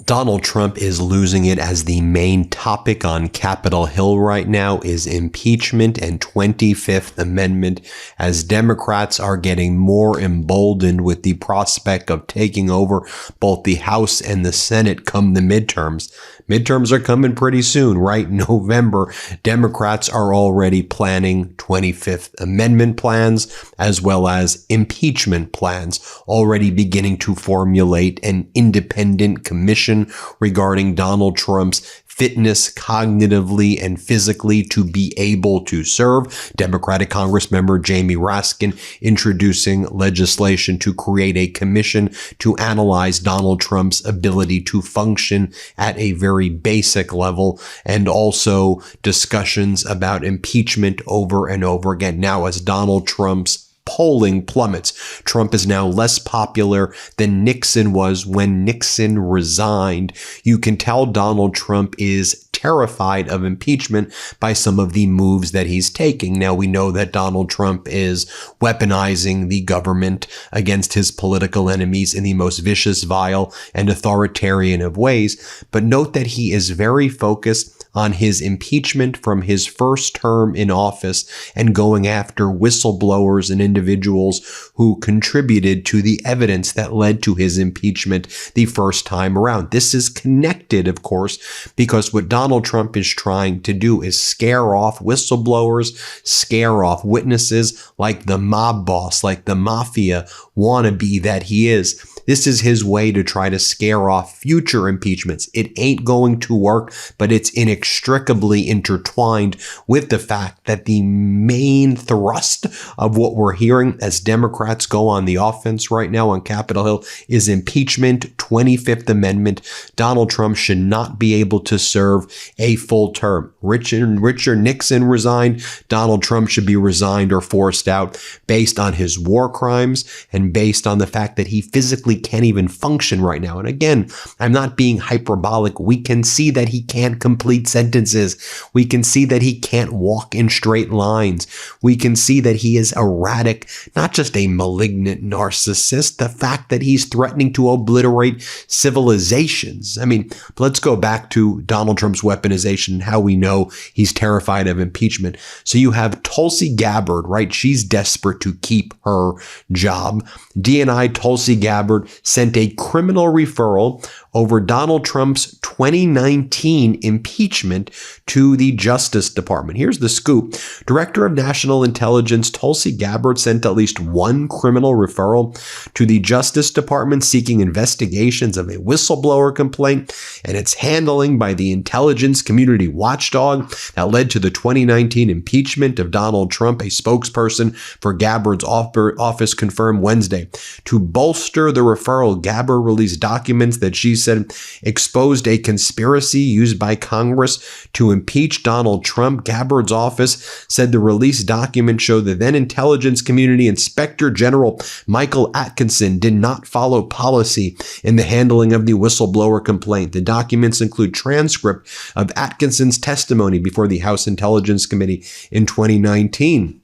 Donald Trump is losing it as the main topic on Capitol Hill right now is impeachment and 25th Amendment, as Democrats are getting more emboldened with the prospect of taking over both the House and the Senate come the midterms. Midterms are coming pretty soon, right? November. Democrats are already planning 25th Amendment plans as well as impeachment plans, already beginning to formulate an independent commission regarding Donald Trump's fitness cognitively and physically to be able to serve. Democratic Congressmember Jamie Raskin introducing legislation to create a commission to analyze Donald Trump's ability to function at a very basic level, and also discussions about impeachment over and over again. Now, as Donald Trump's polling plummets, Trump is now less popular than Nixon was when Nixon resigned. You can tell Donald Trump is terrified of impeachment by some of the moves that he's taking. Now, we know that Donald Trump is weaponizing the government against his political enemies in the most vicious, vile, and authoritarian of ways. But note that he is very focused on his impeachment from his first term in office and going after whistleblowers and individuals who contributed to the evidence that led to his impeachment the first time around. This is connected, of course, because what Donald Trump is trying to do is scare off whistleblowers, scare off witnesses like the mob boss, like the mafia wannabe that he is. This is his way to try to scare off future impeachments. It ain't going to work, but it's inextricably intertwined with the fact that the main thrust of what we're hearing as Democrats go on the offense right now on Capitol Hill is impeachment, 25th Amendment. Donald Trump should not be able to serve a full term. Richard Nixon resigned. Donald Trump should be resigned or forced out based on his war crimes and based on the fact that he physically can't even function right now. And again, I'm not being hyperbolic. We can see that he can't complete sentences. We can see that he can't walk in straight lines. We can see that he is erratic, not just a malignant narcissist, the fact that he's threatening to obliterate civilizations. I mean, let's go back to Donald Trump's weaponization and how we know he's terrified of impeachment. So you have Tulsi Gabbard, right? She's desperate to keep her job. DNI Tulsi Gabbard sent a criminal referral over Donald Trump's 2019 impeachment to the Justice Department. Here's the scoop. Director of National Intelligence Tulsi Gabbard sent at least one criminal referral to the Justice Department seeking investigations of a whistleblower complaint and its handling by the intelligence community watchdog that led to the 2019 impeachment of Donald Trump, a spokesperson for Gabbard's office confirmed Wednesday. To bolster the referral, Gabbard released documents that she said exposed a conspiracy used by Congress to impeach Donald Trump. Gabbard's office said the released document showed the then intelligence community Inspector General Michael Atkinson did not follow policy in the handling of the whistleblower complaint. The documents include transcript of Atkinson's testimony before the House Intelligence Committee in 2019.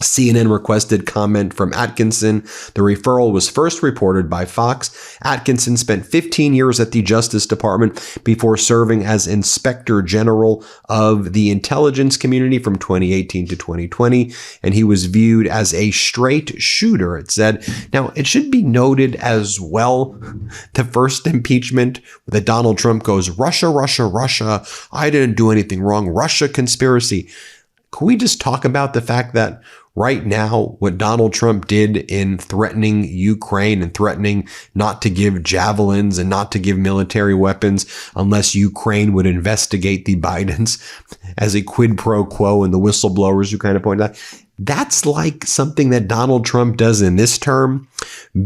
CNN requested comment from Atkinson. The referral was first reported by Fox. Atkinson spent 15 years at the Justice Department before serving as Inspector General of the intelligence community from 2018 to 2020, and he was viewed as a straight shooter, it said. Now, it should be noted as well, the first impeachment that Donald Trump goes, Russia, Russia, Russia, I didn't do anything wrong, Russia conspiracy. Can we just talk about the fact that right now, what Donald Trump did in threatening Ukraine and threatening not to give javelins and not to give military weapons unless Ukraine would investigate the Bidens as a quid pro quo, and the whistleblowers who kind of pointed out, that's like something that Donald Trump does in this term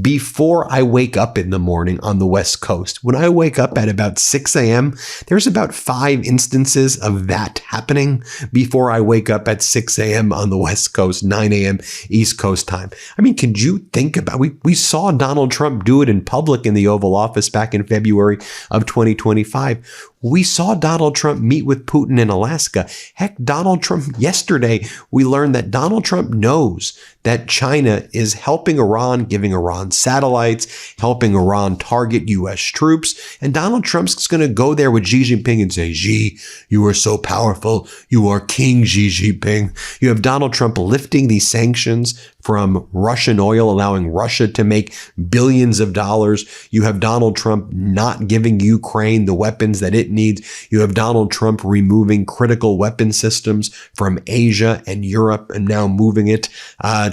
before I wake up in the morning on the West Coast. When I wake up at about 6 a.m., there's about 5 instances of that happening before I wake up at 6 a.m. on the West Coast, 9 a.m. East Coast time. I mean, could you think about, we saw Donald Trump do it in public in the Oval Office back in February of 2025. We saw Donald Trump meet with Putin in Alaska. Heck, Donald Trump, yesterday, we learned that Donald Trump knows that China is helping Iran, giving targeting Iran satellites, helping Iran target U.S. troops. And Donald Trump's going to go there with Xi Jinping and say, Xi, you are so powerful. You are King Xi Jinping. You have Donald Trump lifting these sanctions from Russian oil, allowing Russia to make billions of dollars. You have Donald Trump not giving Ukraine the weapons that it needs. You have Donald Trump removing critical weapon systems from Asia and Europe and now moving it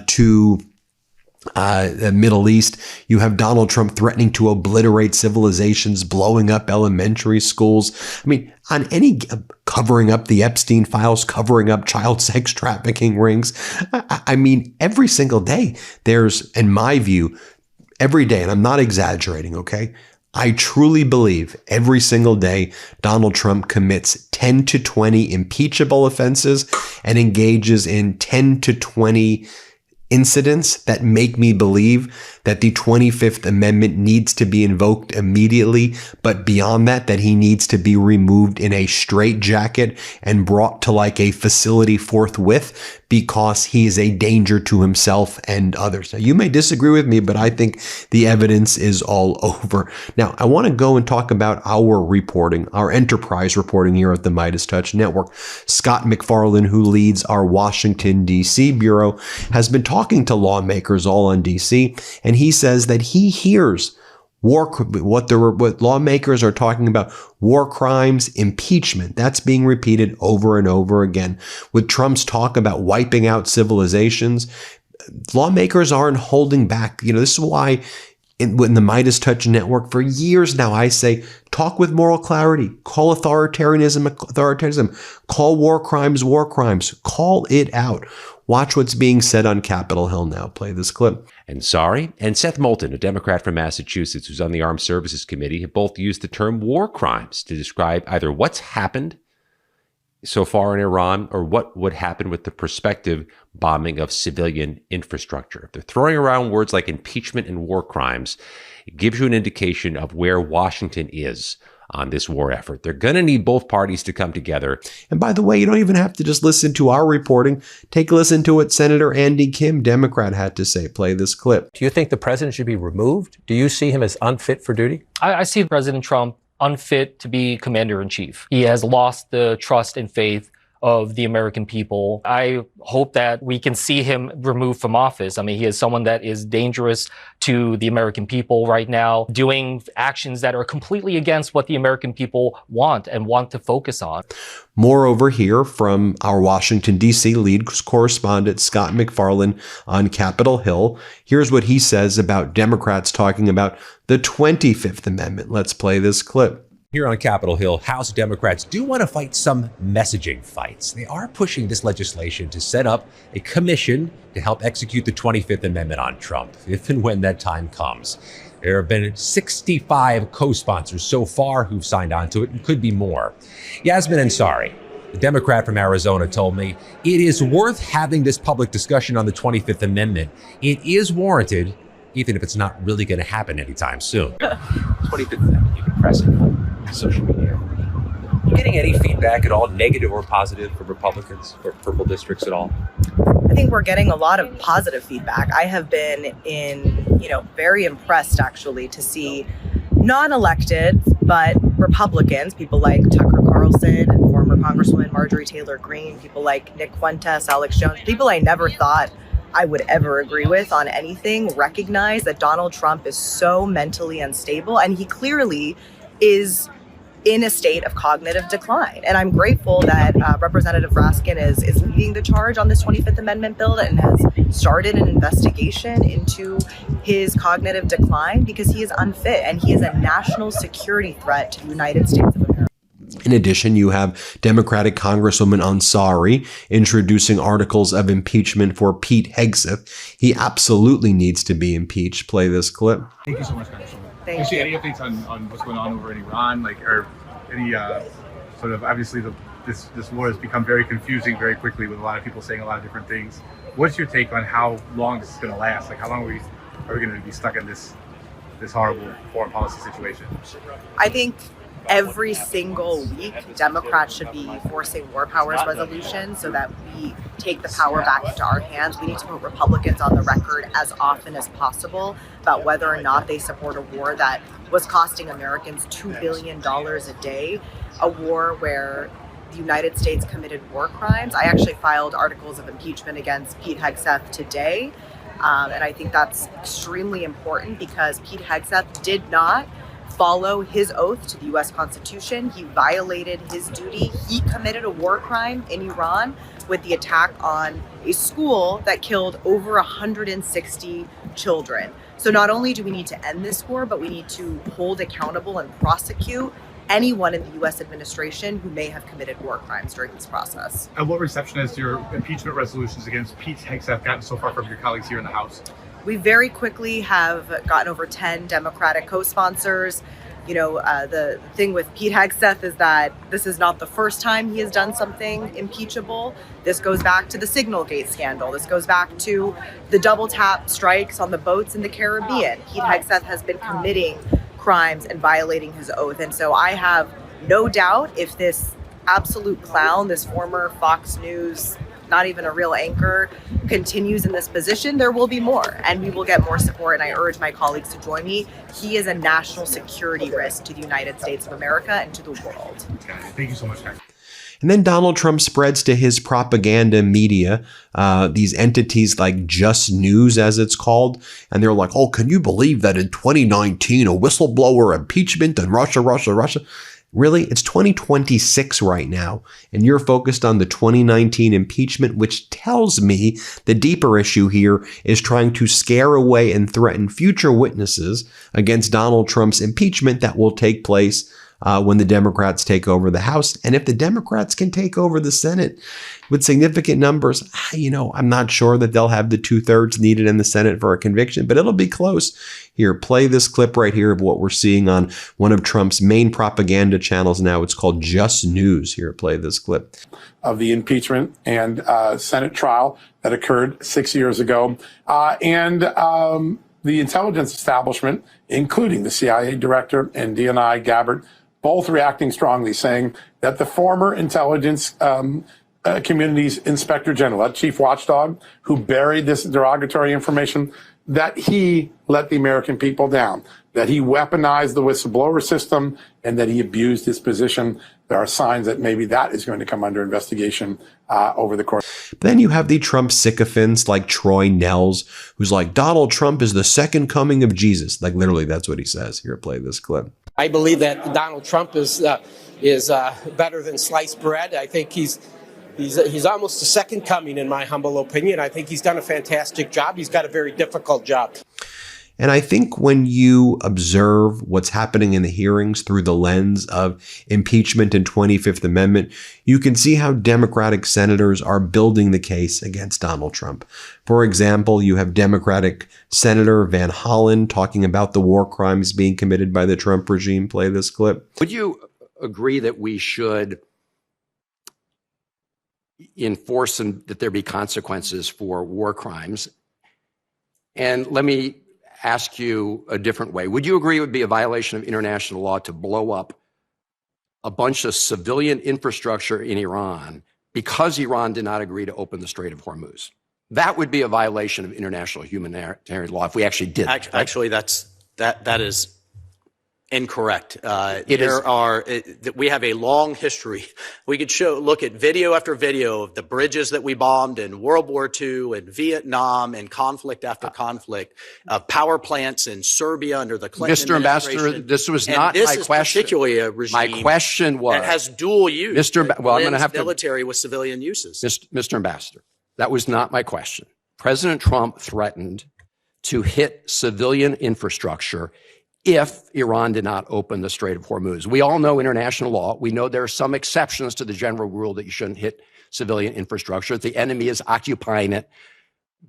to the Middle East. You have Donald Trump threatening to obliterate civilizations, blowing up elementary schools. I mean, on any covering up the Epstein files, covering up child sex trafficking rings. I mean, every single day there's, in my view, every day, and I'm not exaggerating, okay? I truly believe every single day Donald Trump commits 10 to 20 impeachable offenses and engages in 10 to 20 incidents that make me believe that the 25th Amendment needs to be invoked immediately, but beyond that, that he needs to be removed in a straitjacket and brought to like a facility forthwith because he is a danger to himself and others. Now, you may disagree with me, but I think the evidence is all over. Now, I want to go and talk about our reporting, our enterprise reporting here at the MeidasTouch Network. Scott McFarlane, who leads our Washington, D.C. bureau, has been talking to lawmakers all in D.C., and he says that he hears what lawmakers are talking about, war crimes, impeachment. That's being repeated over and over again. With Trump's talk about wiping out civilizations, lawmakers aren't holding back. You know, this is why in the MeidasTouch Network for years now, I say, talk with moral clarity, call authoritarianism, call war crimes, call it out. Watch what's being said on Capitol Hill now. Play this clip. And Seth Moulton, a Democrat from Massachusetts who's on the Armed Services Committee, have both used the term war crimes to describe either what's happened so far in Iran or what would happen with the prospective bombing of civilian infrastructure. If they're throwing around words like impeachment and war crimes, it gives you an indication of where Washington is on this war effort. They're going to need both parties to come together. And by the way, you don't even have to just listen to our reporting. Take a listen to what Senator Andy Kim, Democrat, had to say. Play this clip. Do you think the president should be removed? Do you see him as unfit for duty? I see President Trump unfit to be commander-in-chief. He has lost the trust and faith of the American people. I hope that we can see him removed from office. I mean, he is someone that is dangerous to the American people right now, doing actions that are completely against what the American people want and want to focus on. Moreover, here from our Washington, D.C. lead correspondent, Scott McFarlane on Capitol Hill, here's what he says about Democrats talking about the 25th Amendment. Let's play this clip. Here on Capitol Hill, House Democrats do want to fight some messaging fights. They are pushing this legislation to set up a commission to help execute the 25th Amendment on Trump, if and when that time comes. There have been 65 co-sponsors so far who've signed on to it, and could be more. Yasmin Ansari, the Democrat from Arizona, told me it is worth having this public discussion on the 25th Amendment. It is warranted, even if it's not really going to happen anytime soon. 25th Amendment, you can press it on social media. You getting any feedback at all, negative or positive, from Republicans or purple districts at all? I think we're getting a lot of positive feedback. I have been very impressed actually to see non-elected, but Republicans, people like Tucker Carlson and former Congresswoman Marjorie Taylor Greene, people like Nick Fuentes, Alex Jones, people I never thought I would ever agree with on anything, recognize that Donald Trump is so mentally unstable, and he clearly is in a state of cognitive decline. And I'm grateful that Representative Raskin is leading the charge on this 25th Amendment bill and has started an investigation into his cognitive decline, because he is unfit and he is a national security threat to the United States of America. In addition, you have Democratic Congresswoman Ansari introducing articles of impeachment for Pete Hegseth. He absolutely needs to be impeached. Play this clip. Thank you so much, Congresswoman. Thank you. Any updates on what's going on over in Iran, or any sort of, obviously this war has become very confusing very quickly, with a lot of people saying a lot of different things. What's your take on how long this is going to last? Like, how long are we going to be stuck in this horrible foreign policy situation? I think every single week, Democrats should be forcing war powers resolutions so that we take the power back into our hands. We need to put Republicans on the record as often as possible about whether or not they support a war that was costing Americans $2 billion a day, a war where the United States committed war crimes. I actually filed articles of impeachment against Pete Hegseth today. And I think that's extremely important because Pete Hegseth did not follow his oath to the U.S. Constitution. He violated his duty. He committed a war crime in Iran with the attack on a school that killed over 160 children. So not only do we need to end this war, but we need to hold accountable and prosecute anyone in the U.S. administration who may have committed war crimes during this process. And what reception has your impeachment resolutions against Pete Hegseth gotten so far from your colleagues here in the House? We very quickly have gotten over 10 Democratic co-sponsors. You know, the thing with Pete Hegseth is that this is not the first time he has done something impeachable. This goes back to the Signalgate scandal. This goes back to the double tap strikes on the boats in the Caribbean. Pete Hegseth has been committing crimes and violating his oath. And so I have no doubt if this absolute clown, this former Fox News, not even a real anchor, continues in this position, there will be more and we will get more support. And I urge my colleagues to join me. He is a national security risk to the United States of America and to the world. Thank you so much, guys. And then Donald Trump spreads to his propaganda media, these entities like Just News, as it's called. And they're like, oh, can you believe that in 2019, a whistleblower impeachment and Russia. Really? It's 2026 right now. And you're focused on the 2019 impeachment, which tells me the deeper issue here is trying to scare away and threaten future witnesses against Donald Trump's impeachment that will take place when the Democrats take over the House. And if the Democrats can take over the Senate with significant numbers, I'm not sure that they'll have the 2/3 needed in the Senate for a conviction, but it'll be close. Here, play this clip right here of what we're seeing on one of Trump's main propaganda channels now. It's called Just News. Here, play this clip. Of the impeachment and Senate trial that occurred 6 years ago. And the intelligence establishment, including the CIA director and DNI Gabbard, both reacting strongly, saying that the former intelligence community's inspector general, that chief watchdog who buried this derogatory information, that he let the American people down, that he weaponized the whistleblower system, and that he abused his position. There are signs that maybe that is going to come under investigation over the course. Then you have the Trump sycophants like Troy Nehls, who's like, Donald Trump is the second coming of Jesus. Like literally, that's what he says. Here, play this clip. I believe that Donald Trump is better than sliced bread. I think he's almost the second coming, in my humble opinion. I think he's done a fantastic job. He's got a very difficult job. And I think when you observe what's happening in the hearings through the lens of impeachment and 25th Amendment, you can see how Democratic senators are building the case against Donald Trump. For example, you have Democratic Senator Van Hollen talking about the war crimes being committed by the Trump regime. Play this clip. Would you agree that we should enforce that there be consequences for war crimes? And let me ask you a different way. Would you agree it would be a violation of international law to blow up a bunch of civilian infrastructure in Iran because Iran did not agree to open the Strait of Hormuz? That would be a violation of international humanitarian law if we actually did that. Actually, that is incorrect. We have a long history. We could look at video after video of the bridges that we bombed in World War II and Vietnam and conflict after conflict, power plants in Serbia under the Clinton Mr. Ambassador, this was not my question. Particularly a regime. My question was that has dual use. I'm going to have military with civilian uses. Mr. Ambassador, that was not my question. President Trump threatened to hit civilian infrastructure if Iran did not open the Strait of Hormuz. We all know international law. We know there are some exceptions to the general rule that you shouldn't hit civilian infrastructure if the enemy is occupying it.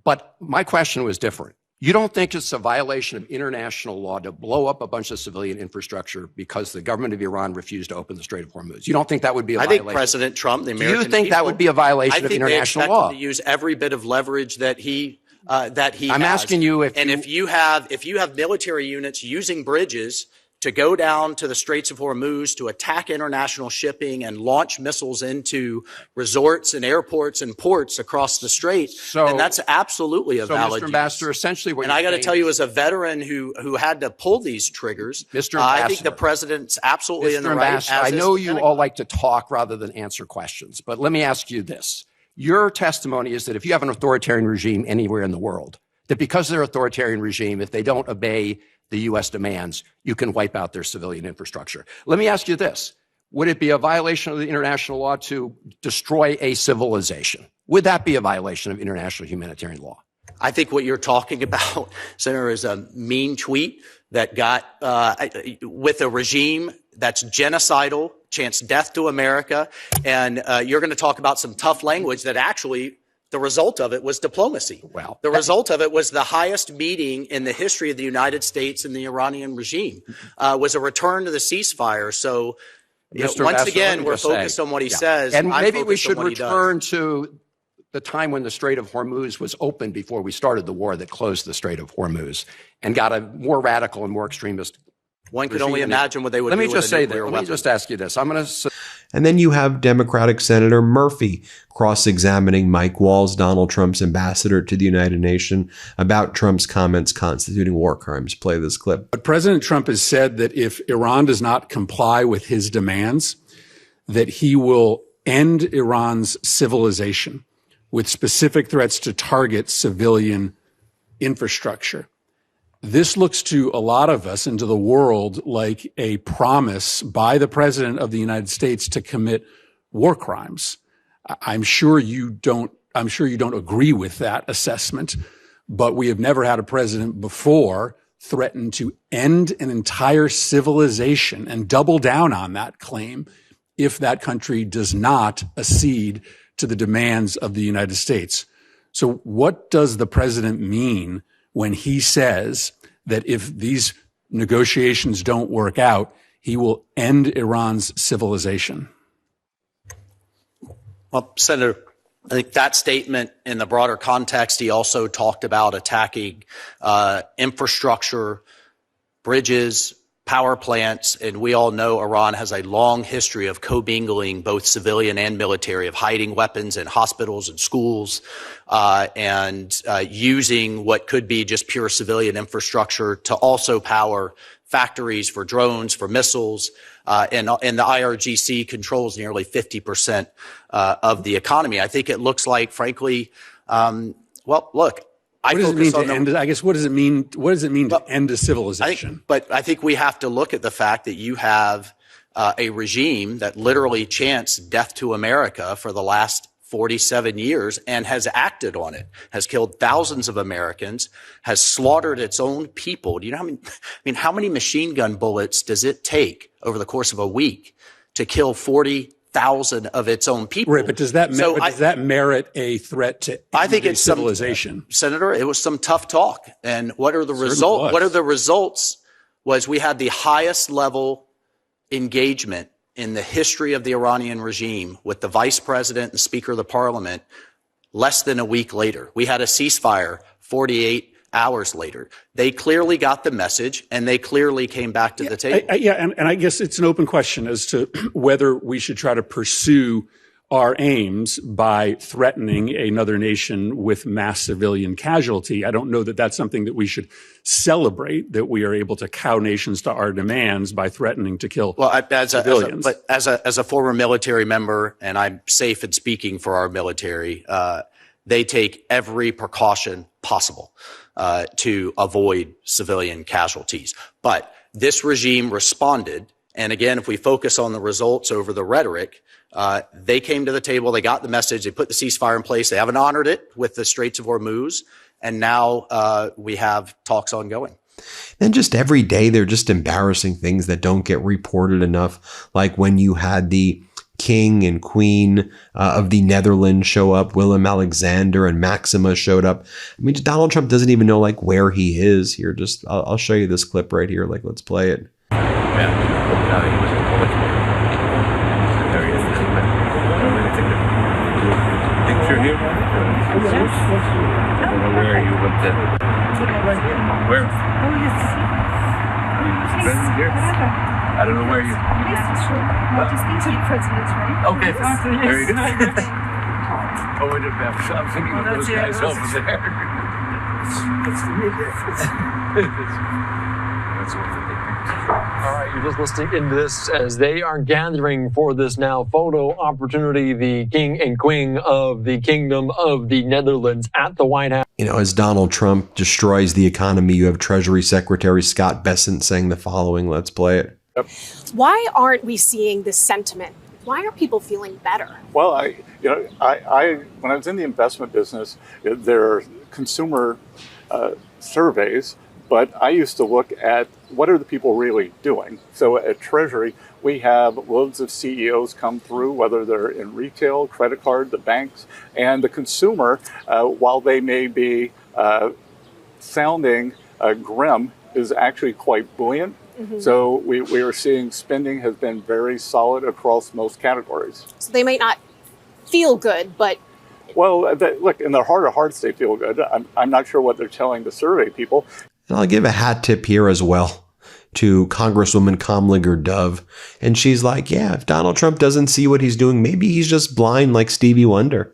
But my question was different. You don't think it's a violation of international law to blow up a bunch of civilian infrastructure because the government of Iran refused to open the Strait of Hormuz? You don't think that would be a violation? I think President Trump, the American people... Do you think that would be a violation of international law? I think they expect him to use every bit of leverage that he has. I'm asking you if you have military units using bridges to go down to the Straits of Hormuz, to attack international shipping and launch missiles into resorts and airports and ports across the strait. And that's absolutely a valid Mr. Ambassador, essentially what and I got to tell you, as a veteran who had to pull these triggers, I think the president's absolutely in the right. I know you all like to talk rather than answer questions, but let me ask you this. Your testimony is that if you have an authoritarian regime anywhere in the world, that because they're an authoritarian regime, if they don't obey the U.S. demands, you can wipe out their civilian infrastructure. Let me ask you this. Would it be a violation of the international law to destroy a civilization? Would that be a violation of international humanitarian law? I think what you're talking about, Senator, is a mean tweet that got with a regime that's genocidal, chants death to America, and you're going to talk about some tough language that actually the result of it was diplomacy. Well, the result of it was the highest meeting in the history of the United States and the Iranian regime, was a return to the ceasefire. So once again, we're focused on what he says. And maybe we should return to the time when the Strait of Hormuz was open before we started the war that closed the Strait of Hormuz and got a more radical and more extremist. One could only imagine what they would do. Let me just say that. Let me just ask you this. And then you have Democratic Senator Murphy cross-examining Mike Waltz, Donald Trump's ambassador to the United Nations, about Trump's comments constituting war crimes. Play this clip. But President Trump has said that if Iran does not comply with his demands, that he will end Iran's civilization with specific threats to target civilian infrastructure. This looks to a lot of us and to the world like a promise by the President of the United States to commit war crimes. I'm sure you don't agree with that assessment, but we have never had a president before threaten to end an entire civilization and double down on that claim if that country does not accede to the demands of the United States. So what does the president mean when he says that if these negotiations don't work out, he will end Iran's civilization? Well, Senator, I think that statement in the broader context, he also talked about attacking infrastructure, bridges, power plants, and we all know Iran has a long history of commingling both civilian and military, of hiding weapons in hospitals and schools, and using what could be just pure civilian infrastructure to also power factories for drones, for missiles, and the IRGC controls nearly 50% of the economy. I think it looks like, frankly, well, look, what does it mean to end? I guess what does it mean? What does it mean to end a civilization? But I think we have to look at the fact that you have a regime that literally chants death to America for the last 47 years and has acted on it, has killed thousands of Americans, has slaughtered its own people. Do you know how many machine gun bullets does it take over the course of a week to kill 40,000 of its own people? Right, but does that merit a threat to civilization? Senator, it was some tough talk. And what are the results? What are the results? Was we had the highest level engagement in the history of the Iranian regime with the vice president and speaker of the parliament less than a week later. We had a ceasefire 48 hours later. They clearly got the message and they clearly came back to the table. And I guess it's an open question as to whether we should try to pursue our aims by threatening another nation with mass civilian casualty. I don't know that that's something that we should celebrate, that we are able to cow nations to our demands by threatening to kill civilians. But as a former military member, and I'm safe in speaking for our military, they take every precaution possible to avoid civilian casualties. But this regime responded. And again, if we focus on the results over the rhetoric, they came to the table, they got the message, they put the ceasefire in place, they haven't honored it with the Straits of Hormuz, and now we have talks ongoing. And just every day, they're just embarrassing things that don't get reported enough, like when you had the King and Queen of the Netherlands show up, Willem-Alexander and Maxima showed up. I mean, Donald Trump doesn't even know like where he is here. Just I'll show you this clip right here. Like, let's play it. Picture here. I don't know where you went there. Where? president here? I don't know where you. Okay, there you go. Oh, wait a minute. I'm thinking of those guys over there. That's what they think. All right, you're just listening into this as they are gathering for this now photo opportunity, the king and queen of the Kingdom of the Netherlands at the White House. You know, as Donald Trump destroys the economy, you have Treasury Secretary Scott Bessent saying the following. Let's play it. Why aren't we seeing this sentiment? Why are people feeling better? Well, when I was in the investment business, there are consumer surveys, but I used to look at what are the people really doing. So at Treasury, we have loads of CEOs come through, whether they're in retail, credit card, the banks, and the consumer, while they may be sounding grim, is actually quite buoyant. Mm-hmm. So we are seeing spending has been very solid across most categories. So they might not feel good, but... Well, look, in their heart of hearts, they feel good. I'm not sure what they're telling the survey people. And I'll give a hat tip here as well to Congresswoman Comlinger Dove. And she's like, yeah, if Donald Trump doesn't see what he's doing, maybe he's just blind like Stevie Wonder.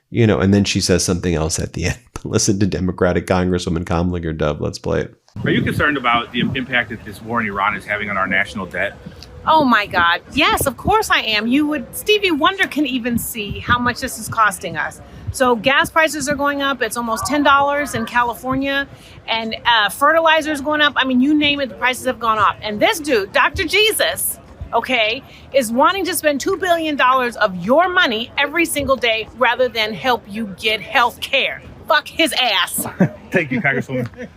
You know, and then she says something else at the end. Listen to Democratic Congresswoman Comlinger Dove. Let's play it. Are you concerned about the impact that this war in Iran is having on our national debt? Oh my God. Yes, of course I am. Stevie Wonder can even see how much this is costing us. So gas prices are going up. It's almost $10 in California, and fertilizer is going up. I mean, you name it, the prices have gone up. And this dude, Dr. Jesus, okay, is wanting to spend $2 billion of your money every single day rather than help you get health care. Fuck his ass. Thank you, Congresswoman.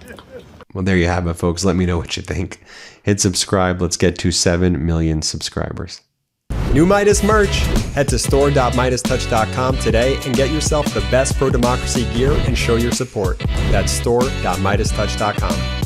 Well, there you have it, folks. Let me know what you think. Hit subscribe. Let's get to 7 million subscribers. New Meidas merch. Head to store.MeidasTouch.com today and get yourself the best pro-democracy gear and show your support. That's store.MeidasTouch.com.